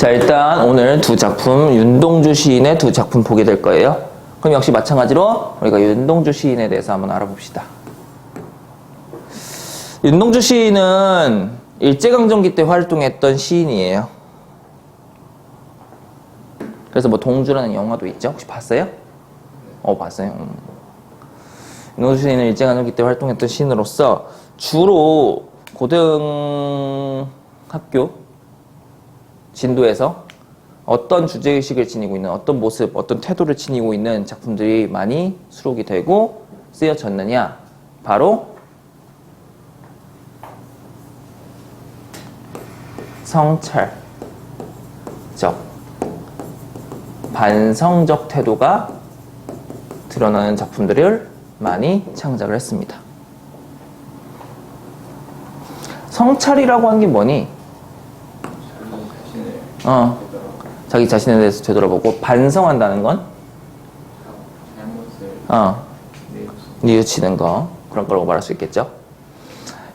자, 일단 오늘 두 작품, 윤동주 시인의 두 작품 보게 될 거예요. 그럼 역시 마찬가지로 우리가 윤동주 시인에 대해서 한번 알아봅시다. 윤동주 시인은 일제강점기 때 활동했던 시인이에요. 그래서 뭐 동주라는 영화도 있죠? 혹시 봤어요? 봤어요. 윤동주 시인은 일제강점기 때 활동했던 시인으로서 주로 고등학교 진도에서 어떤 주제의식을 지니고 있는, 어떤 모습, 어떤 태도를 지니고 있는 작품들이 많이 수록이 되고 쓰여졌느냐? 바로 성찰적, 반성적 태도가 드러나는 작품들을 많이 창작을 했습니다. 성찰이라고 하는 게 뭐니? 자기 자신에 대해서 되돌아보고 반성한다는 건 뉘우치는 거, 그런 거라고 말할 수 있겠죠.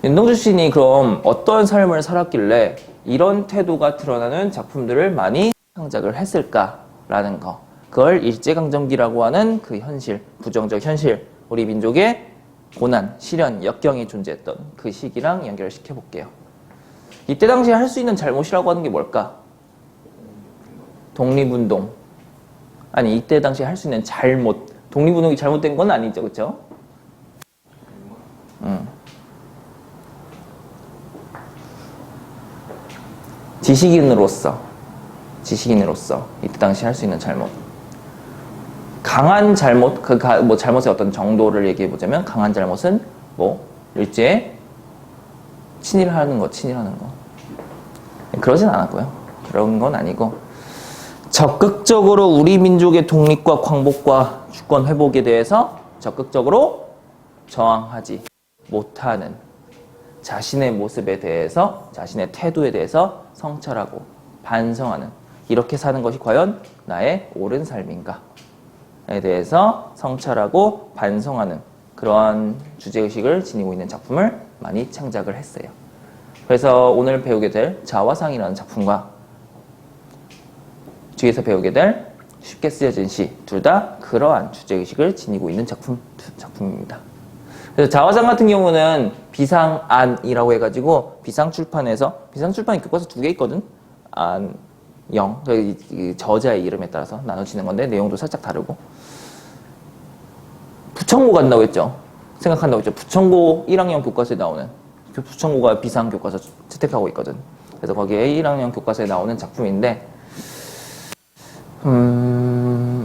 윤동주 시인이 그럼 어떤 삶을 살았길래 이런 태도가 드러나는 작품들을 많이 창작을 했을까라는 거, 그걸 일제강점기라고 하는 그 현실, 부정적 현실, 우리 민족의 고난, 시련, 역경이 존재했던 그 시기랑 연결을 시켜볼게요. 이때 당시에 할 수 있는 잘못이라고 하는 게 뭘까? 독립운동. 아니, 이때 당시에 할 수 있는 잘못. 독립운동이 잘못된 건 아니죠, 그쵸? 지식인으로서 이때 당시 할 수 있는 잘못. 강한 잘못, 뭐 잘못의 어떤 정도를 얘기해 보자면, 강한 잘못은 뭐 일제에 친일하는 거. 그러진 않았고요. 그런 건 아니고, 적극적으로 우리 민족의 독립과 광복과 주권 회복에 대해서 적극적으로 저항하지 못하는 자신의 모습에 대해서, 자신의 태도에 대해서 성찰하고 반성하는, 이렇게 사는 것이 과연 나의 옳은 삶인가에 대해서 성찰하고 반성하는 그러한 주제의식을 지니고 있는 작품을 많이 창작을 했어요. 그래서 오늘 배우게 될 자화상이라는 작품과 뒤에서 배우게 될 쉽게 쓰여진 시, 둘 다 그러한 주제의식을 지니고 있는 작품입니다. 그래서 자화상 같은 경우는 비상안이라고 해가지고 비상출판에서, 비상출판이 교과서 2개 있거든? 안, 영, 저자의 이름에 따라서 나눠지는 건데 내용도 살짝 다르고, 부천고 간다고 했죠? 생각한다고 했죠? 부천고 1학년 교과서에 나오는, 부천고가 비상교과서 채택하고 있거든. 그래서 거기에 1학년 교과서에 나오는 작품인데,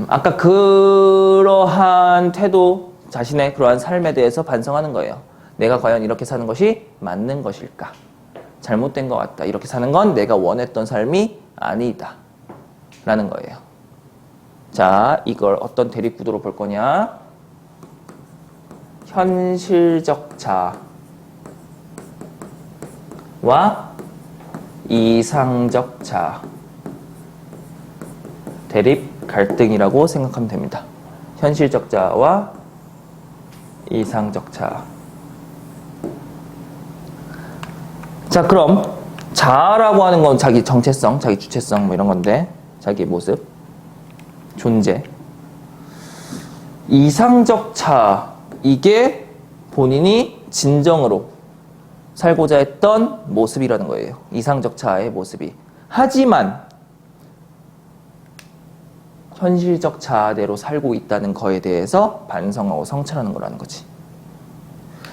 아까 그러한 태도, 자신의 그러한 삶에 대해서 반성하는 거예요. 내가 과연 이렇게 사는 것이 맞는 것일까? 잘못된 것 같다. 이렇게 사는 건 내가 원했던 삶이 아니다. 라는 거예요. 자, 이걸 어떤 대립구도로 볼 거냐? 현실적 자아와 이상적 자아. 대립, 갈등이라고 생각하면 됩니다. 현실적 자아와 이상적 자아. 자, 그럼 자아라고 하는 건 자기 정체성, 자기 주체성 뭐 이런 건데, 자기 모습, 존재. 이상적 자아, 이게 본인이 진정으로 살고자 했던 모습이라는 거예요. 이상적 자아의 모습이. 하지만 현실적 자아대로 살고 있다는 거에 대해서 반성하고 성찰하는 거라는 거지.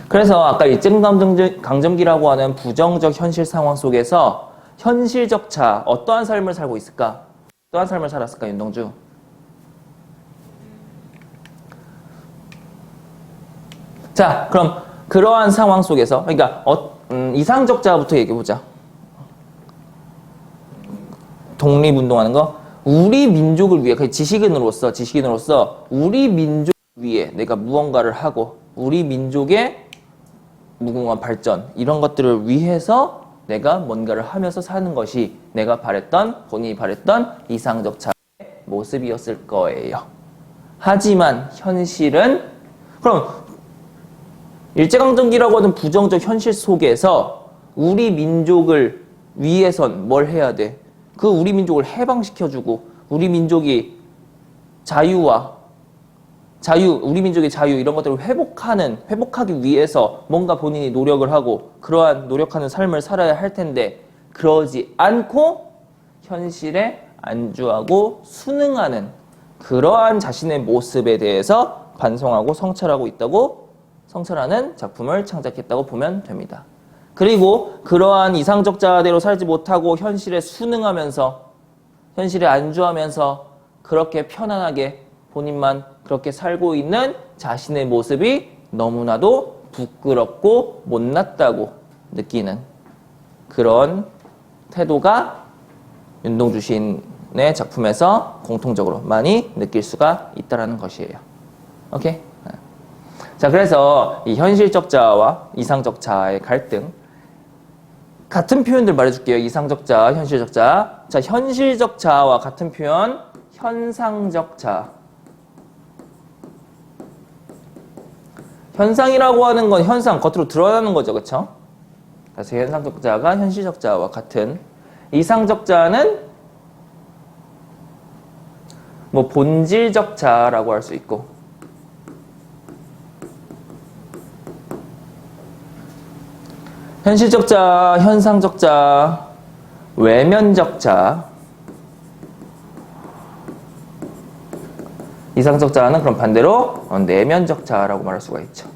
그래서 아까 일제강점기라고 하는 부정적 현실 상황 속에서 현실적 자아, 어떠한 삶을 살고 있을까? 어떠한 삶을 살았을까, 윤동주? 자, 그럼 그러한 상황 속에서, 그러니까 이상적 자아부터 얘기해보자. 독립운동하는 거. 우리 민족을 위해, 지식인으로서 우리 민족 위해 내가 무언가를 하고 우리 민족의 무궁한 발전, 이런 것들을 위해서 내가 뭔가를 하면서 사는 것이 내가 본인이 바랬던 이상적 자아의 모습이었을 거예요. 하지만 현실은, 그럼 일제강점기라고 하는 부정적 현실 속에서 우리 민족을 위해선 뭘 해야 돼? 그 우리 민족을 해방시켜주고 우리 민족이 우리 민족의 자유 이런 것들을 회복하기 위해서 뭔가 본인이 노력을 하고 그러한 노력하는 삶을 살아야 할 텐데 그러지 않고 현실에 안주하고 순응하는 그러한 자신의 모습에 대해서 반성하고 성찰하는 작품을 창작했다고 보면 됩니다. 그리고 그러한 이상적 자아대로 살지 못하고 현실에 순응하면서 현실에 안주하면서 그렇게 편안하게 본인만 그렇게 살고 있는 자신의 모습이 너무나도 부끄럽고 못났다고 느끼는 그런 태도가 윤동주 시인의 작품에서 공통적으로 많이 느낄 수가 있다는 것이에요. 오케이? 자, 그래서 이 현실적 자아와 이상적 자아의 갈등 같은 표현들 말해줄게요. 이상적 자아, 현실적 자아. 자, 현실적 자아와 같은 표현 현상적 자아. 현상이라고 하는 건 현상, 겉으로 드러나는 거죠. 그쵸? 그래서 현상적 자아가 현실적 자아와 같은 이상적 자아는 뭐 본질적 자아라고 할 수 있고 현실적 자아, 현상적 자아, 외면적 자아 이상적 자아는 그럼 반대로 내면적 자아라고 말할 수가 있죠.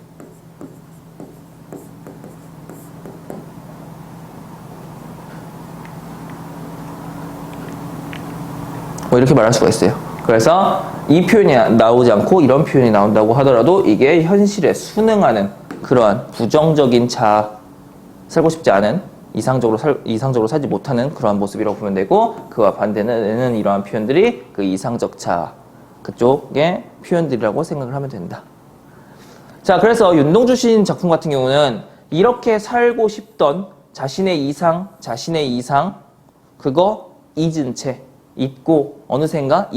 뭐 이렇게 말할 수가 있어요. 그래서 이 표현이 나오지 않고 이런 표현이 나온다고 하더라도 이게 현실에 순응하는 그러한 부정적인 자아, 살고 싶지 않은 이상적으로 살지 못하는 그러한 모습이라고 보면 되고 그와 반대는 이러한 표현들이 그 이상적 자아 그쪽의 표현들이라고 생각을 하면 된다. 자, 그래서 윤동주 시인 작품 같은 경우는 이렇게 살고 싶던 자신의 이상 그거 잊은 채 어느샌가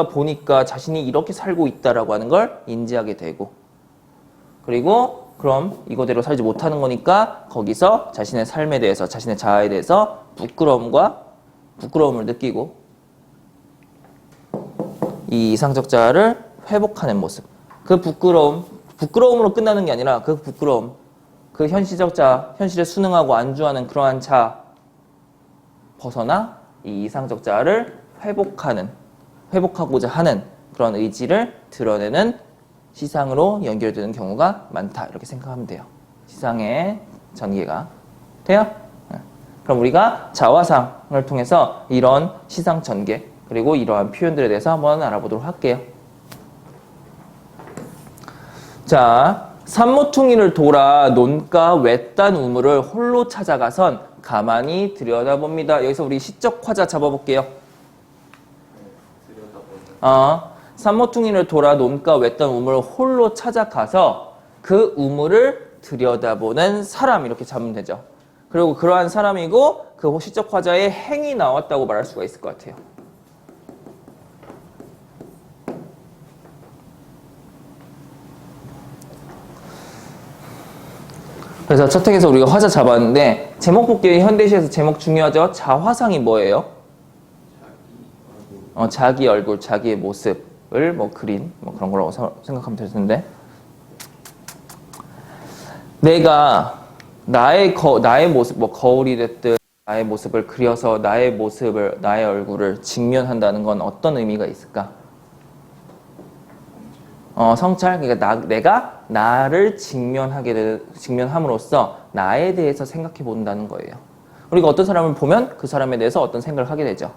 보니까 자신이 이렇게 살고 있다라고 하는 걸 인지하게 되고 그리고 그럼 이거대로 살지 못하는 거니까 거기서 자신의 삶에 대해서 자신의 자아에 대해서 부끄러움을 느끼고 이 이상적 자아를 회복하는 모습. 그 부끄러움으로 끝나는 게 아니라 그 부끄러움, 그 현실적 자아, 현실에 순응하고 안주하는 그러한 자아 벗어나 이 이상적 자아를 회복하고자 하는 그런 의지를 드러내는 시상으로 연결되는 경우가 많다. 이렇게 생각하면 돼요. 시상의 전개가 돼요? 그럼 우리가 자화상을 통해서 이런 시상 전개 그리고 이러한 표현들에 대해서 한번 알아보도록 할게요. 자, 산모퉁이를 돌아 논가 외딴 우물을 홀로 찾아가선 가만히 들여다봅니다. 여기서 우리 시적 화자 잡아볼게요. 산모퉁이를 돌아 논가 외딴 우물을 홀로 찾아가서 그 우물을 들여다보는 사람 이렇게 잡으면 되죠. 그리고 그러한 사람이고 그 시적 화자의 행이 나왔다고 말할 수가 있을 것 같아요. 그래서 첫 행에서 우리가 화자 잡았는데 제목 볼게요. 현대시에서 제목 중요하죠. 자화상이 뭐예요? 자기 얼굴, 자기의 모습을 그린 그런 거라고 생각하면 될 텐데 내가 나의 모습, 거울이 됐든 나의 모습을 그려서 나의 얼굴을 직면한다는 건 어떤 의미가 있을까? 성찰. 그러니까 내가 나를 직면함으로써 나에 대해서 생각해 본다는 거예요. 우리가 어떤 사람을 보면 그 사람에 대해서 어떤 생각을 하게 되죠.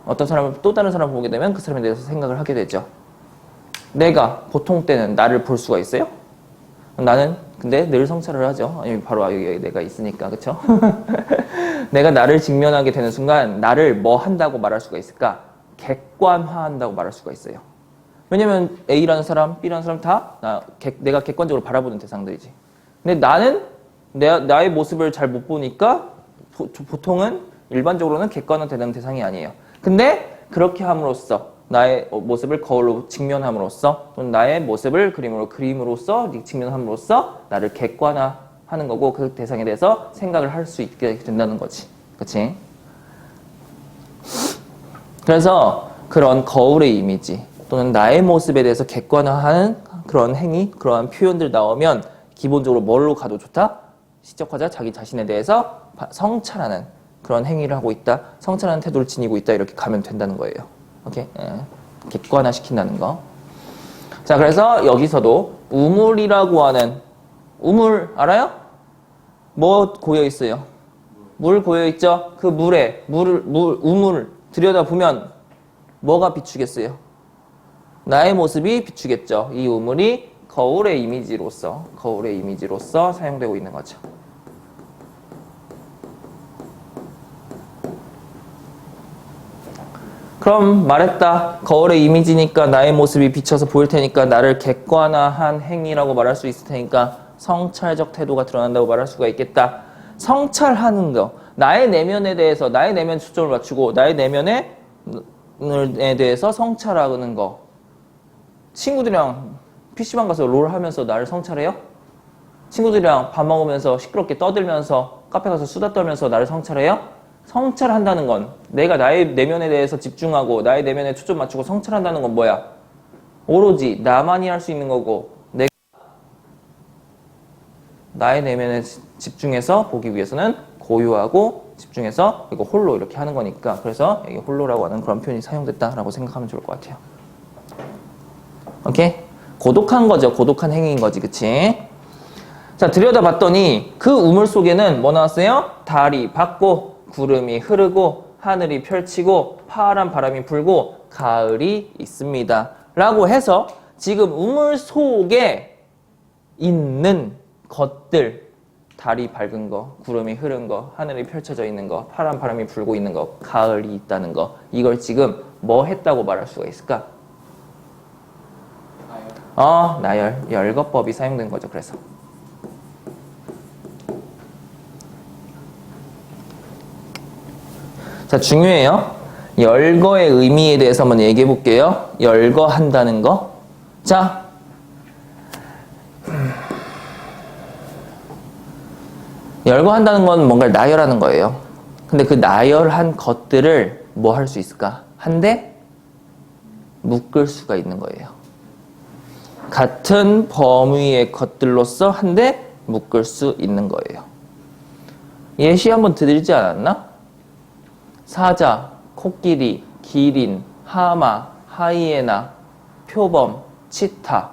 어떤 사람을 또 다른 사람을 보게 되면 그 사람에 대해서 생각을 하게 되죠. 내가 보통 때는 나를 볼 수가 있어요? 나는 근데 늘 성찰을 하죠. 바로 여기 내가 있으니까. 그쵸? 내가 나를 직면하게 되는 순간 나를 뭐 한다고 말할 수가 있을까? 객관화한다고 말할 수가 있어요. 왜냐면 A라는 사람, B라는 사람 다 내가 객관적으로 바라보는 대상들이지. 근데 나는 나의 모습을 잘 못 보니까 보통은 일반적으로는 객관화되는 대상이 아니에요. 근데 그렇게 함으로써 나의 모습을 거울로 직면함으로써 또는 나의 모습을 그림으로써 직면함으로써 나를 객관화하는 거고 그 대상에 대해서 생각을 할 수 있게 된다는 거지. 그치? 그래서 그런 거울의 이미지 또는 나의 모습에 대해서 객관화하는 그런 행위, 그러한 표현들 나오면 기본적으로 뭘로 가도 좋다? 시적화자 자기 자신에 대해서 성찰하는 그런 행위를 하고 있다. 성찰하는 태도를 지니고 있다. 이렇게 가면 된다는 거예요. 오케이? 객관화 시킨다는 거. 자, 그래서 여기서도 우물이라고 하는 우물 알아요? 뭐 고여 있어요? 물 고여 있죠? 그 물에 우물을 들여다보면 뭐가 비추겠어요? 나의 모습이 비추겠죠. 이 우물이 거울의 이미지로서 사용되고 있는 거죠. 그럼 말했다. 거울의 이미지니까 나의 모습이 비춰서 보일 테니까 나를 객관화한 행위라고 말할 수 있을 테니까 성찰적 태도가 드러난다고 말할 수가 있겠다. 성찰하는 거. 나의 내면에 대해서 나의 내면 초점을 맞추고 나의 내면에 대해서 성찰하는 거. 친구들이랑 PC방 가서 롤 하면서 나를 성찰해요? 친구들이랑 밥 먹으면서 시끄럽게 떠들면서 카페 가서 수다 떨면서 나를 성찰해요? 성찰한다는 건 내가 나의 내면에 대해서 집중하고 나의 내면에 초점 맞추고 성찰한다는 건 뭐야? 오로지 나만이 할 수 있는 거고 내가 나의 내면에 집중해서 보기 위해서는 고요하고 집중해서 이거 홀로 이렇게 하는 거니까 그래서 이게 홀로라고 하는 그런 표현이 사용됐다라고 생각하면 좋을 것 같아요. 오케이? 고독한 거죠. 고독한 행위인 거지. 그치? 자, 들여다봤더니 그 우물 속에는 뭐 나왔어요? 달이 밝고 구름이 흐르고 하늘이 펼치고 파란 바람이 불고 가을이 있습니다. 라고 해서 지금 우물 속에 있는 것들 달이 밝은 거, 구름이 흐른 거, 하늘이 펼쳐져 있는 거, 파란 바람이 불고 있는 거, 가을이 있다는 거 이걸 지금 뭐 했다고 말할 수가 있을까? 나열. 열거법이 사용된 거죠. 그래서 자, 중요해요. 열거의 의미에 대해서 한번 얘기해 볼게요. 열거한다는 거. 자, 열거한다는 건 뭔가를 나열하는 거예요. 근데 그 나열한 것들을 뭐 할 수 있을까? 한데 묶을 수가 있는 거예요. 같은 범위의 것들로서 한데 묶을 수 있는 거예요. 예시 한번 드리지 않았나? 사자, 코끼리, 기린, 하마, 하이에나, 표범, 치타.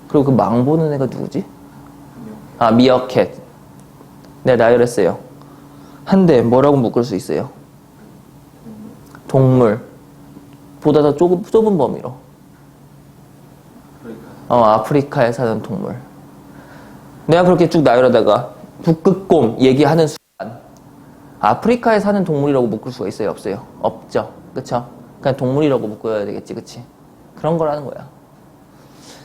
그리고 그 망 보는 애가 누구지? 미어캣. 내가 나열했어요. 한데 뭐라고 묶을 수 있어요? 동물. 보다 더 좁은 범위로. 아프리카에 사는 동물. 내가 그렇게 쭉 나열하다가 북극곰 얘기하는 순간 아프리카에 사는 동물이라고 묶을 수가 있어요? 없어요? 없죠. 그쵸? 그냥 동물이라고 묶어야 되겠지. 그치? 그런 거라는 거야.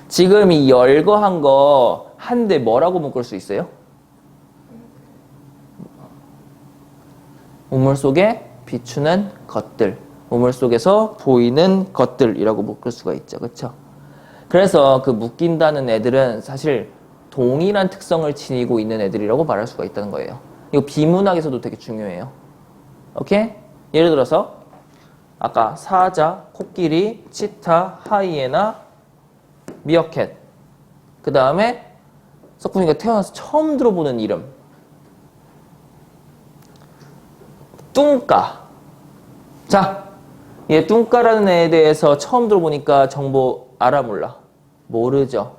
지금 이 열거한 거 한데 뭐라고 묶을 수 있어요? 우물 속에 비추는 것들. 우물 속에서 보이는 것들이라고 묶을 수가 있죠. 그쵸? 그래서 그 묶인다는 애들은 사실 동일한 특성을 지니고 있는 애들이라고 말할 수가 있다는 거예요. 이거 비문학에서도 되게 중요해요. 오케이? 예를 들어서 아까 사자, 코끼리, 치타, 하이에나, 미어캣. 그 다음에 석훈이가 태어나서 처음 들어보는 이름. 뚱까. 자, 얘 뚱까라는 애에 대해서 처음 들어보니까 정보 알아 몰라? 모르죠.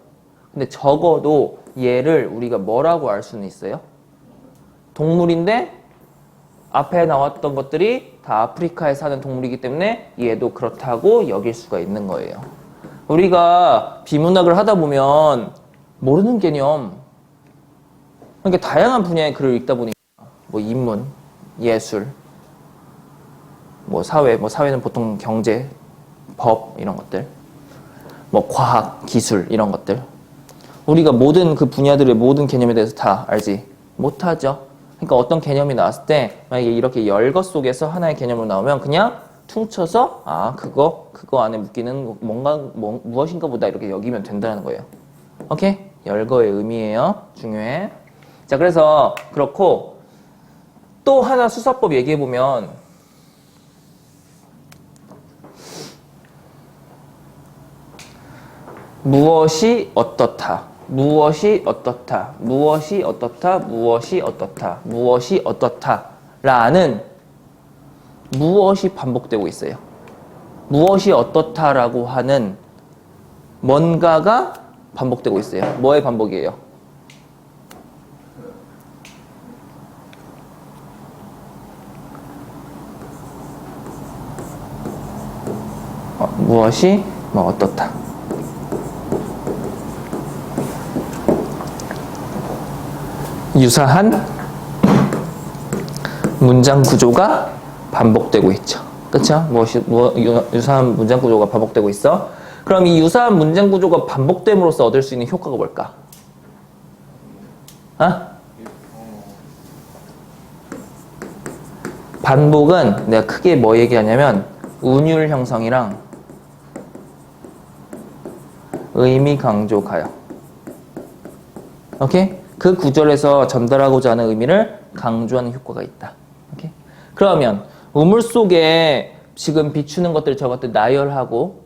근데 적어도 얘를 우리가 뭐라고 알 수는 있어요? 동물인데 앞에 나왔던 것들이 다 아프리카에 사는 동물이기 때문에 얘도 그렇다고 여길 수가 있는 거예요. 우리가 비문학을 하다 보면 모르는 개념, 그러니까 다양한 분야의 글을 읽다 보니까 뭐 인문, 예술, 뭐 사회는 보통 경제, 법 이런 것들, 뭐 과학, 기술 이런 것들 우리가 모든 그 분야들의 모든 개념에 대해서 다 알지 못하죠. 그러니까 어떤 개념이 나왔을 때 만약에 이렇게 열거 속에서 하나의 개념으로 나오면 그냥 퉁쳐서 그거 안에 묶이는 뭔가 무엇인가 보다 이렇게 여기면 된다는 거예요. 오케이? 열거의 의미예요. 중요해. 자, 그래서 그렇고 또 하나 수사법 얘기해보면 무엇이 어떻다, 무엇이 어떻다, 무엇이 어떻다, 무엇이 어떻다, 무엇이 어떻다 라는 무엇이 반복되고 있어요. 무엇이 어떻다라고 하는 뭔가가 반복되고 있어요. 뭐의 반복이에요? 무엇이 뭐 어떻다. 유사한 문장 구조가 반복되고 있죠. 그쵸? 유사한 문장 구조가 반복되고 있어. 그럼 이 유사한 문장 구조가 반복됨으로써 얻을 수 있는 효과가 뭘까? 반복은 내가 크게 뭐 얘기하냐면 운율 형성이랑 의미 강조 가요. 오케이? 그 구절에서 전달하고자 하는 의미를 강조하는 효과가 있다. 오케이? 그러면 우물 속에 지금 비추는 것들 저것들 나열하고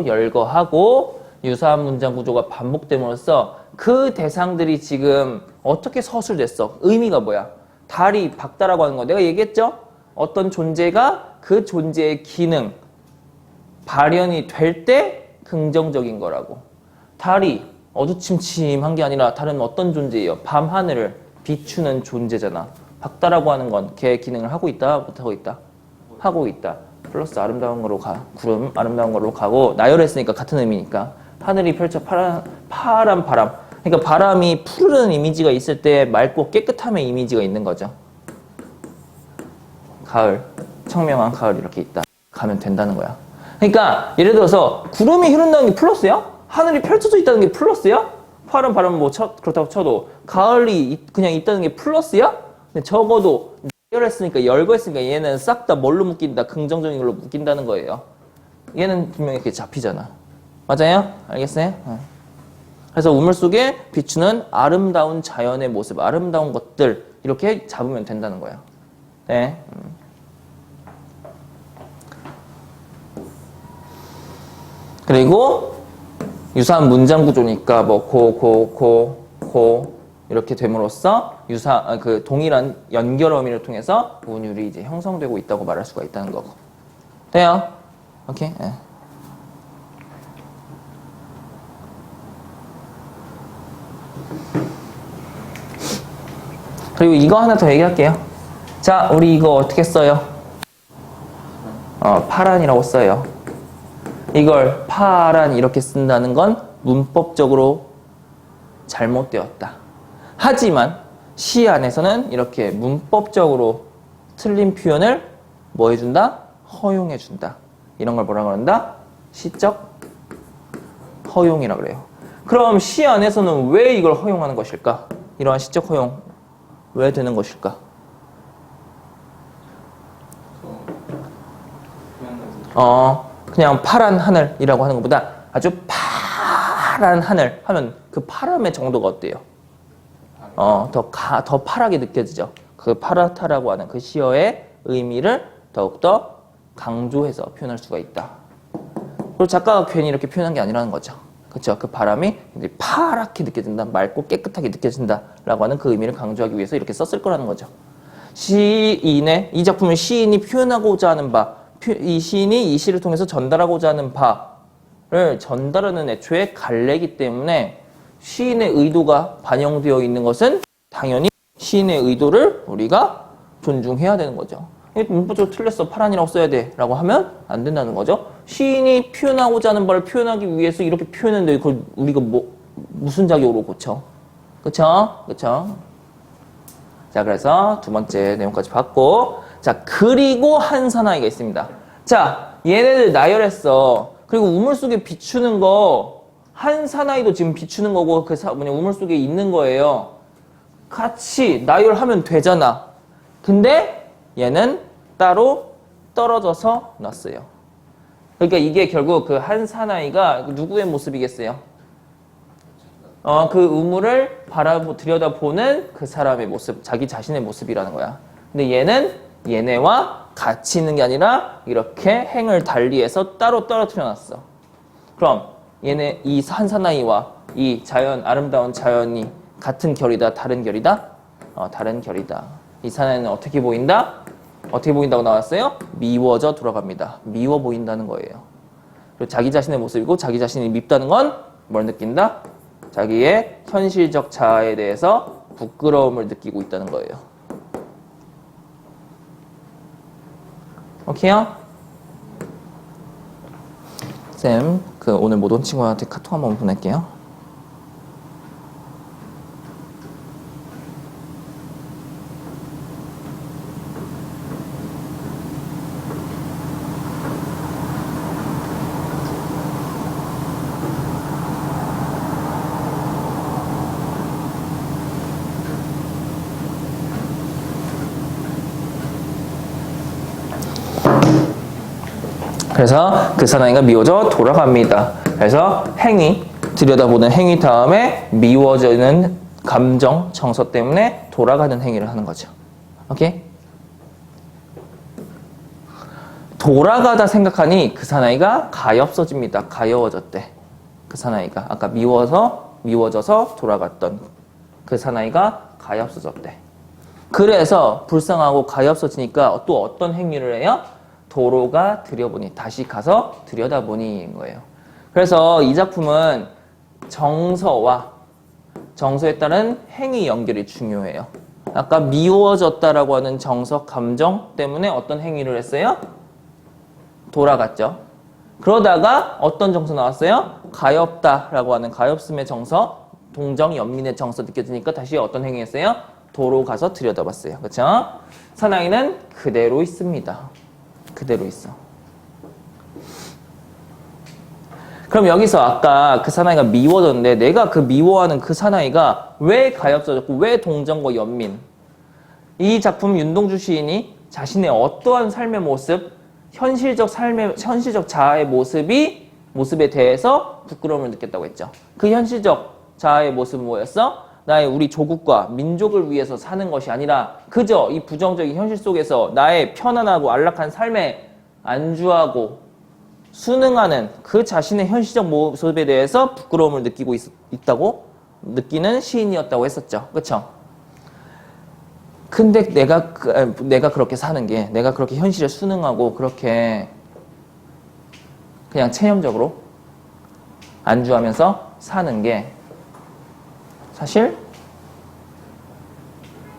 열거하고 유사한 문장 구조가 반복됨으로써 그 대상들이 지금 어떻게 서술됐어? 의미가 뭐야? 달이 밝다라고 하는 거 내가 얘기했죠? 어떤 존재가 그 존재의 기능 발현이 될 때 긍정적인 거라고. 달이 어두침침한 게 아니라 다른 어떤 존재예요? 밤하늘을 비추는 존재잖아. 밝다라고 하는 건 걔 기능을 하고 있다? 못하고 있다? 하고 있다. 플러스 아름다운 거로 가. 구름 아름다운 거로 가고 나열했으니까 같은 의미니까. 하늘이 펼쳐 파란 바람. 그러니까 바람이 푸르른 이미지가 있을 때 맑고 깨끗함의 이미지가 있는 거죠. 가을, 청명한 가을 이렇게 있다. 가면 된다는 거야. 그러니까 예를 들어서 구름이 흐른다는 게 플러스야? 하늘이 펼쳐져 있다는 게 플러스야? 파란 바람은 뭐 그렇다고 쳐도 가을이 그냥 있다는 게 플러스야? 근데 적어도 열했으니까 열거했으니까 얘는 싹 다 뭘로 묶인다? 긍정적인 걸로 묶인다는 거예요. 얘는 분명히 이렇게 잡히잖아. 맞아요? 알겠어요? 그래서 우물 속에 비추는 아름다운 자연의 모습, 아름다운 것들 이렇게 잡으면 된다는 거야. 네. 그리고 유사한 문장 구조니까 뭐 고 이렇게 됨으로써 그 동일한 연결 어미를 통해서 운율이 이제 형성되고 있다고 말할 수가 있다는 거고. 돼요? 오케이. 네. 그리고 이거 하나 더 얘기할게요. 자, 우리 이거 어떻게 써요? 파란이라고 써요. 이걸 파란 이렇게 쓴다는 건 문법적으로 잘못되었다. 하지만 시 안에서는 이렇게 문법적으로 틀린 표현을 뭐 해준다? 허용해준다. 이런 걸 뭐라 그런다? 시적 허용이라 그래요. 그럼 시 안에서는 왜 이걸 허용하는 것일까? 이러한 시적 허용 왜 되는 것일까? 그냥 파란 하늘이라고 하는 것보다 아주 파란 하늘 하면 그 파람의 정도가 어때요? 더 파랗게 느껴지죠. 그 파랗다라고 하는 그 시어의 의미를 더욱더 강조해서 표현할 수가 있다. 그리고 작가가 괜히 이렇게 표현한 게 아니라는 거죠. 그렇죠? 그 바람이 파랗게 느껴진다, 맑고 깨끗하게 느껴진다라고 하는 그 의미를 강조하기 위해서 이렇게 썼을 거라는 거죠. 이 작품은 시인이 표현하고자 하는 바, 이 시인이 이 시를 통해서 전달하고자 하는 바를 전달하는 애초에 갈래기 때문에 시인의 의도가 반영되어 있는 것은 당연히 시인의 의도를 우리가 존중해야 되는 거죠. 문법적으로 틀렸어. 파란이라고 써야 돼. 라고 하면 안 된다는 거죠. 시인이 표현하고자 하는 바를 표현하기 위해서 이렇게 표현했는데 그걸 우리가 무슨 자격으로 고쳐? 그쵸? 자, 그래서 두 번째 내용까지 봤고, 자, 그리고 한 사나이가 있습니다. 자, 얘네들 나열했어. 그리고 우물 속에 비추는 거, 한 사나이도 지금 비추는 거고, 우물 속에 있는 거예요. 같이 나열하면 되잖아. 근데 얘는 따로 떨어져서 놨어요. 그러니까 이게 결국 그 한 사나이가 누구의 모습이겠어요? 그 우물을 들여다보는 그 사람의 모습, 자기 자신의 모습이라는 거야. 근데 얘는 얘네와 같이 있는 게 아니라 이렇게 행을 달리해서 따로 떨어뜨려 놨어. 그럼 얘네 이 한 사나이와 이 자연, 아름다운 자연이 같은 결이다, 다른 결이다? 다른 결이다. 이 사나이는 어떻게 보인다? 어떻게 보인다고 나왔어요? 미워져 돌아갑니다. 미워 보인다는 거예요. 그리고 자기 자신의 모습이고 자기 자신이 밉다는 건 뭘 느낀다? 자기의 현실적 자아에 대해서 부끄러움을 느끼고 있다는 거예요. 오케이요? 쌤, 오늘 못 온 친구한테 카톡 한번 보낼게요. 그래서 그 사나이가 미워져 돌아갑니다. 그래서 행위, 들여다보는 행위 다음에 미워지는 감정, 정서 때문에 돌아가는 행위를 하는 거죠. 오케이? 돌아가다 생각하니 그 사나이가 가엾어집니다. 가여워졌대. 그 사나이가 아까 미워져서 돌아갔던 그 사나이가 가엾어졌대. 그래서 불쌍하고 가엾어지니까 또 어떤 행위를 해요? 도로가 들여보니, 다시 가서 들여다보니인 거예요. 그래서 이 작품은 정서와 정서에 따른 행위 연결이 중요해요. 아까 미워졌다라고 하는 정서, 감정 때문에 어떤 행위를 했어요? 돌아갔죠. 그러다가 어떤 정서 나왔어요? 가엾다라고 하는 가엾음의 정서, 동정, 연민의 정서 느껴지니까 다시 어떤 행위 했어요? 도로 가서 들여다봤어요. 그렇죠? 사나이는 그대로 있습니다. 그대로 있어. 그럼 여기서 아까 그 사나이가 미워졌는데 내가 그 미워하는 그 사나이가 왜 가엾어졌고 왜 동정과 연민? 이 작품 윤동주 시인이 자신의 어떠한 삶의 모습, 현실적 자아의 모습에 대해서 부끄러움을 느꼈다고 했죠. 그 현실적 자아의 모습은 뭐였어? 나의 우리 조국과 민족을 위해서 사는 것이 아니라 그저 이 부정적인 현실 속에서 나의 편안하고 안락한 삶에 안주하고 순응하는 그 자신의 현실적 모습에 대해서 부끄러움을 느끼고 있다고 느끼는 시인이었다고 했었죠. 그렇죠? 근데 내가 그렇게 사는 게, 내가 그렇게 현실에 순응하고 그렇게 그냥 체념적으로 안주하면서 사는 게 사실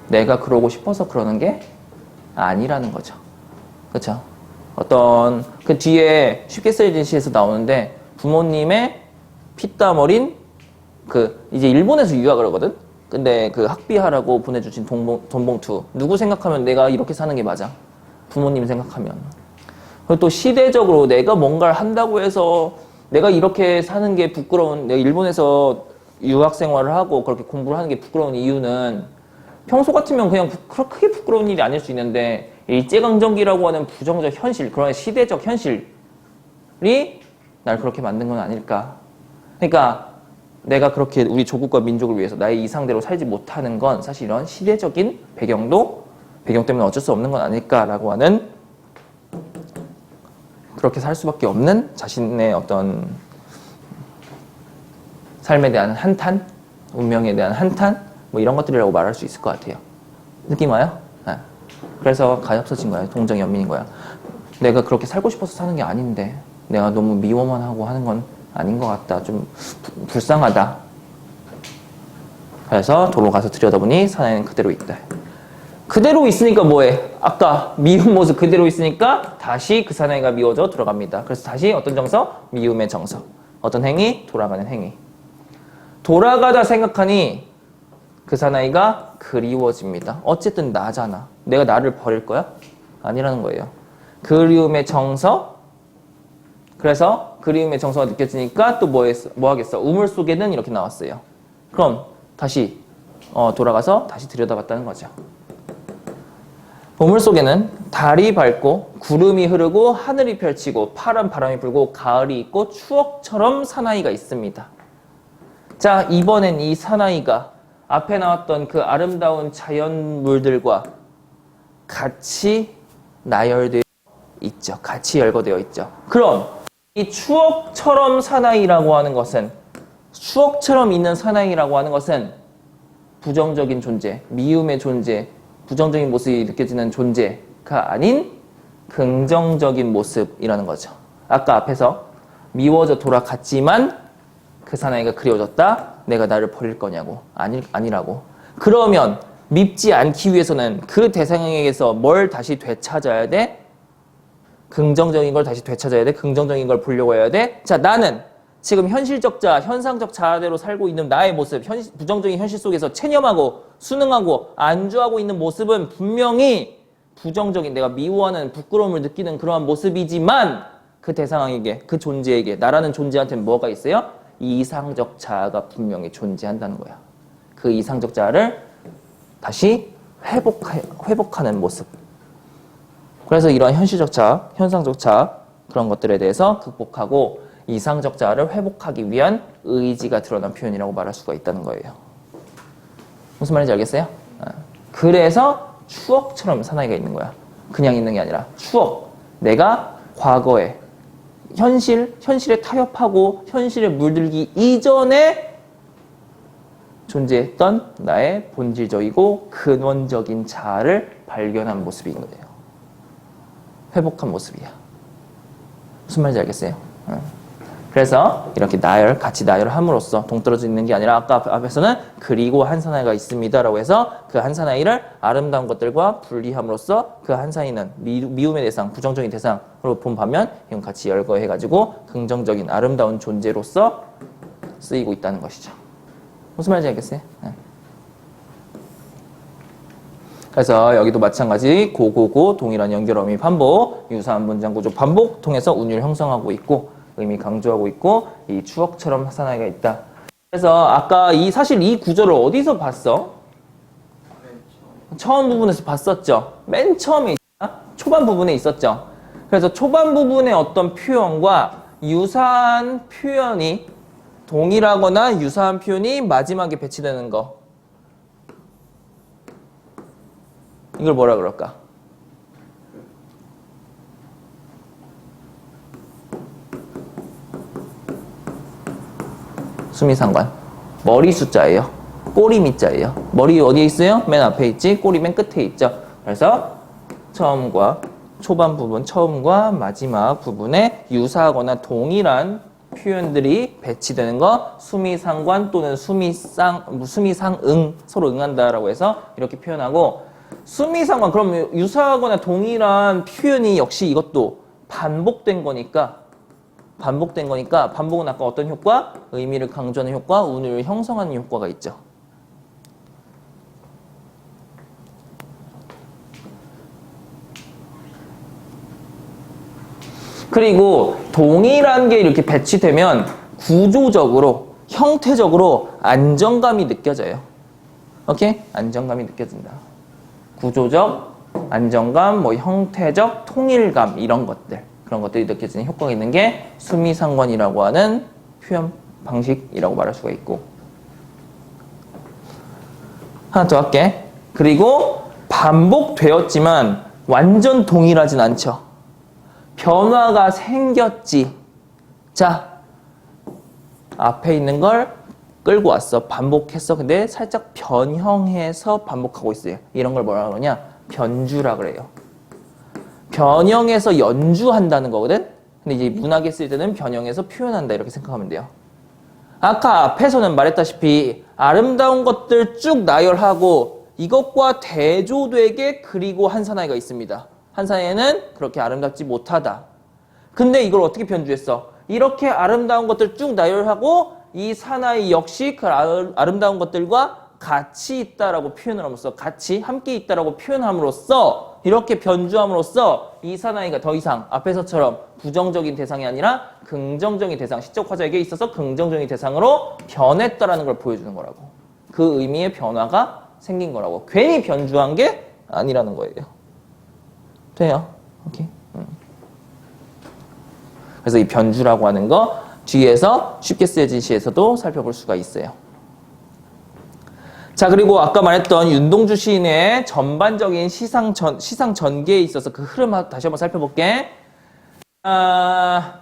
내가 그러고 싶어서 그러는 게 아니라는 거죠. 그렇죠? 어떤 그 뒤에 쉽게 쓰여진 시에서 나오는데 부모님의 피땀 어린 이제 일본에서 유학을 하거든. 근데 그 학비하라고 보내주신 돈봉투 누구 생각하면 내가 이렇게 사는 게 맞아? 부모님 생각하면. 그리고 또 시대적으로 내가 뭔가를 한다고 해서 내가 이렇게 사는 게 부끄러운, 내가 일본에서 유학 생활을 하고 그렇게 공부를 하는 게 부끄러운 이유는 평소 같으면 그냥 크게 부끄러운 일이 아닐 수 있는데 일제강점기라고 하는 부정적 현실, 그런 시대적 현실이 날 그렇게 만든 건 아닐까. 그러니까 내가 그렇게 우리 조국과 민족을 위해서 나의 이상대로 살지 못하는 건 사실 이런 시대적인 배경 때문에 어쩔 수 없는 건 아닐까라고 하는, 그렇게 살 수밖에 없는 자신의 어떤 삶에 대한 한탄, 운명에 대한 한탄, 뭐 이런 것들이라고 말할 수 있을 것 같아요. 느낌 와요? 네. 그래서 가엾어진 거야. 동정 연민인 거야. 내가 그렇게 살고 싶어서 사는 게 아닌데 내가 너무 미워만 하고 하는 건 아닌 것 같다. 좀 불쌍하다. 그래서 도로 가서 들여다보니 사나이는 그대로 있다. 그대로 있으니까 뭐해? 아까 미운 모습 그대로 있으니까 다시 그 사나이가 미워져 들어갑니다. 그래서 다시 어떤 정서? 미움의 정서. 어떤 행위? 돌아가는 행위. 돌아가다 생각하니 그 사나이가 그리워집니다. 어쨌든 나잖아. 내가 나를 버릴 거야? 아니라는 거예요. 그리움의 정서. 그래서 그리움의 정서가 느껴지니까 또 뭐 하겠어? 우물 속에는 이렇게 나왔어요. 그럼 다시 돌아가서 다시 들여다봤다는 거죠. 우물 속에는 달이 밝고 구름이 흐르고 하늘이 펼치고 파란 바람이 불고 가을이 있고 추억처럼 사나이가 있습니다. 자, 이번엔 이 사나이가 앞에 나왔던 그 아름다운 자연물들과 같이 나열되어 있죠. 같이 열거되어 있죠. 그럼 이 추억처럼 사나이라고 하는 것은 추억처럼 있는 사나이라고 하는 것은 부정적인 존재, 미움의 존재, 부정적인 모습이 느껴지는 존재가 아닌 긍정적인 모습이라는 거죠. 아까 앞에서 미워져 돌아갔지만 그 사나이가 그리워졌다. 내가 나를 버릴 거냐고. 아니라고. 그러면 밉지 않기 위해서는 그 대상에게서 뭘 다시 되찾아야 돼? 긍정적인 걸 다시 되찾아야 돼. 긍정적인 걸 보려고 해야 돼. 자, 나는 지금 현실적 자, 현상적 자아대로 살고 있는 나의 모습, 부정적인 현실 속에서 체념하고 순응하고 안주하고 있는 모습은 분명히 부정적인 내가 미워하는 부끄러움을 느끼는 그러한 모습이지만 그 대상에게, 그 존재에게, 나라는 존재한테는 뭐가 있어요? 이상적 자아가 분명히 존재한다는 거야. 그 이상적 자아를 다시 회복하는 모습. 그래서 이러한 현실적 자아, 현상적 자아 그런 것들에 대해서 극복하고 이상적 자아를 회복하기 위한 의지가 드러난 표현이라고 말할 수가 있다는 거예요. 무슨 말인지 알겠어요? 그래서 추억처럼 사나이가 있는 거야. 그냥 있는 게 아니라 추억. 내가 과거에 현실에 타협하고 현실에 물들기 이전에 존재했던 나의 본질적이고 근원적인 자아를 발견한 모습인 거예요. 회복한 모습이야. 무슨 말인지 알겠어요? 그래서 이렇게 같이 나열함으로써 동떨어져 있는 게 아니라 아까 앞에서는 그리고 한 사나이가 있습니다라고 해서 그 한 사나이를 아름다운 것들과 분리함으로써 그 한 사나이는 미움의 대상, 부정적인 대상으로 본 반면 이건 같이 열거해가지고 긍정적인 아름다운 존재로서 쓰이고 있다는 것이죠. 무슨 말인지 알겠어요? 그래서 여기도 마찬가지 고고고 동일한 연결 어미 반복, 유사한 문장 구조 반복 통해서 운율 형성하고 있고 의미 강조하고 있고 이 추억처럼 사나이가 있다. 그래서 아까 사실 이 구조를 어디서 봤어? 처음 부분에서 봤었죠. 맨 처음에 초반 부분에 있었죠. 그래서 초반 부분의 어떤 표현과 유사한 표현이 동일하거나 유사한 표현이 마지막에 배치되는 거. 이걸 뭐라 그럴까? 수미상관. 머리 숫자예요. 꼬리 밑자예요. 머리 어디에 있어요? 맨 앞에 있지. 꼬리 맨 끝에 있죠. 그래서 처음과 마지막 부분에 유사하거나 동일한 표현들이 배치되는 거 수미상관 또는 수미상응 서로 응한다라고 해서 이렇게 표현하고 수미상관 그럼 유사하거나 동일한 표현이 역시 이것도 반복된 거니까 반복은 아까 어떤 효과? 의미를 강조하는 효과, 운율을 형성하는 효과가 있죠. 그리고 동일한 게 이렇게 배치되면 구조적으로, 형태적으로 안정감이 느껴져요. 오케이? 안정감이 느껴진다. 구조적, 안정감, 형태적, 통일감 이런 것들. 그런 것들이 느껴지는 효과가 있는 게 수미상관이라고 하는 표현 방식이라고 말할 수가 있고 하나 더 할게. 그리고 반복되었지만 완전 동일하진 않죠. 변화가 생겼지. 자, 앞에 있는 걸 끌고 왔어. 반복했어. 근데 살짝 변형해서 반복하고 있어요. 이런 걸 뭐라 그러냐? 변주라 그래요. 변형해서 연주한다는 거거든? 근데 이제 문학에 쓸 때는 변형해서 표현한다 이렇게 생각하면 돼요. 아까 앞에서는 말했다시피 아름다운 것들 쭉 나열하고 이것과 대조되게 그리고 한 사나이가 있습니다. 한 사나이는 그렇게 아름답지 못하다. 근데 이걸 어떻게 변주했어? 이렇게 아름다운 것들 쭉 나열하고 이 사나이 역시 그 아름다운 것들과 같이 있다라고 표현을 함으로써 같이 함께 있다라고 표현함으로써 이렇게 변주함으로써 이 사나이가 더 이상 앞에서처럼 부정적인 대상이 아니라 긍정적인 대상, 시적 화자에게 있어서 긍정적인 대상으로 변했다라는 걸 보여주는 거라고. 그 의미의 변화가 생긴 거라고. 괜히 변주한 게 아니라는 거예요. 돼요? 오케이. 그래서 이 변주라고 하는 거 뒤에서 쉽게 쓰여진 시에서도 살펴볼 수가 있어요. 자, 그리고 아까 말했던 윤동주 시인의 전반적인 시상 전개에 있어서 그 흐름 다시 한번 살펴볼게.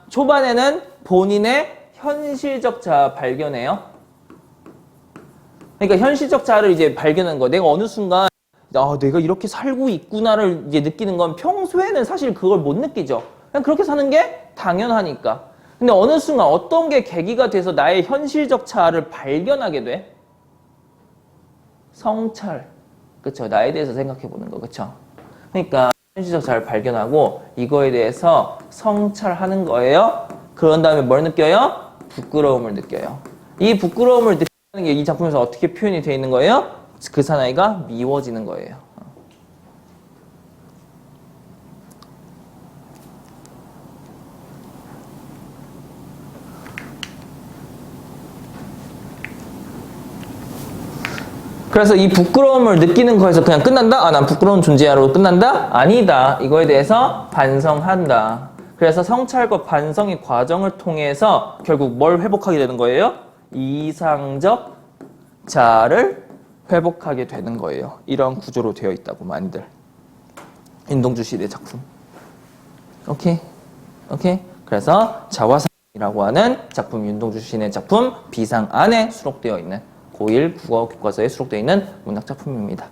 초반에는 본인의 현실적 자아 발견해요. 그러니까 현실적 자아를 이제 발견한 거. 내가 어느 순간 내가 이렇게 살고 있구나를 이제 느끼는 건 평소에는 사실 그걸 못 느끼죠. 그냥 그렇게 사는 게 당연하니까. 근데 어느 순간 어떤 게 계기가 돼서 나의 현실적 자아를 발견하게 돼? 성찰. 그쵸? 나에 대해서 생각해 보는 거. 그쵸? 그러니까 현실적 자아를 발견하고 이거에 대해서 성찰하는 거예요. 그런 다음에 뭘 느껴요? 부끄러움을 느껴요. 이 부끄러움을 느끼는 게 이 작품에서 어떻게 표현이 되어 있는 거예요? 그 사나이가 미워지는 거예요. 그래서 이 부끄러움을 느끼는 거에서 그냥 끝난다? 난 부끄러운 존재야로 끝난다? 아니다. 이거에 대해서 반성한다. 그래서 성찰과 반성의 과정을 통해서 결국 뭘 회복하게 되는 거예요? 이상적 자아를 회복하게 되는 거예요. 이런 구조로 되어 있다고 많이들. 윤동주 시인의 작품. 오케이? 그래서 자화상이라고 하는 작품, 윤동주 시인의 작품 비상 안에 수록되어 있는 고1 국어 교과서에 수록되어 있는 문학 작품입니다.